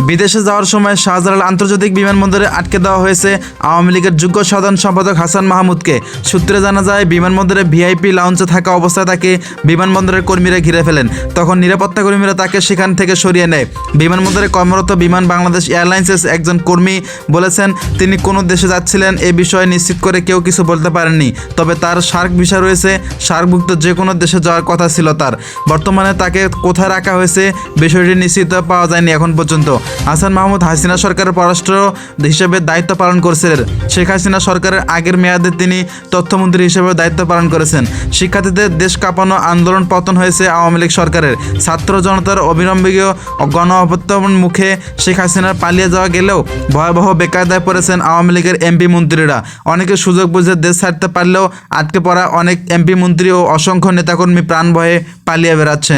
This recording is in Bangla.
বিদেশে যাওয়ার সময় শাহজালাল আন্তর্জাতিক বিমানবন্দরে আটকে দেওয়া হয়েছে আওয়ামী লীগের যুগ্ম সাধারণ সম্পাদক হাসান মাহমুদকে। সূত্রে জানা যায়, বিমানবন্দরে ভিআইপি লাউঞ্জে থাকা অবস্থায় তাকে বিমানবন্দরের কর্মীরা ঘিরে ফেলেন। তখন নিরাপত্তা কর্মীরা তাকে সেখান থেকে সরিয়ে নেয়। বিমানবন্দরে কর্মরত বিমান বাংলাদেশ এয়ারলাইন্সের একজন কর্মী বলেছেন, তিনি কোনো দেশে যাচ্ছিলেন এ বিষয়ে নিশ্চিত করে কেউ কিছু বলতে পারেননি। তবে তার সার্ক ভিসা রয়েছে, সার্কভুক্ত যে কোনো দেশে যাওয়ার কথা ছিল তার। বর্তমানে তাকে কোথায় রাখা হয়েছে বিষয়টি নিশ্চিত পাওয়া যায়নি এখন পর্যন্ত। হাসান মাহমুদ হাসিনা সরকারের পররাষ্ট্র হিসেবে দায়িত্ব পালন করছিলেন। শেখ হাসিনা সরকারের আগের মেয়াদে তিনি তথ্যমন্ত্রী হিসেবে দায়িত্ব পালন করেছেন। শিক্ষার্থীদের দেশ কাঁপানো আন্দোলন পতন হয়েছে আওয়ামী লীগ সরকারের। ছাত্র জনতার অবিলম্বীয় গণ অভ্যুত্থানের মুখে শেখ হাসিনার পালিয়ে যাওয়া গেলেও ভয়াবহ বেকায়দায় পড়েছেন আওয়ামী লীগের এমপি মন্ত্রীরা। অনেকে সুযোগ বুঝে দেশ ছাড়তে পারলেও আটকে পড়া অনেক এমপি মন্ত্রী ও অসংখ্য নেতাকর্মী প্রাণ ভয়ে পালিয়ে বেড়াচ্ছেন।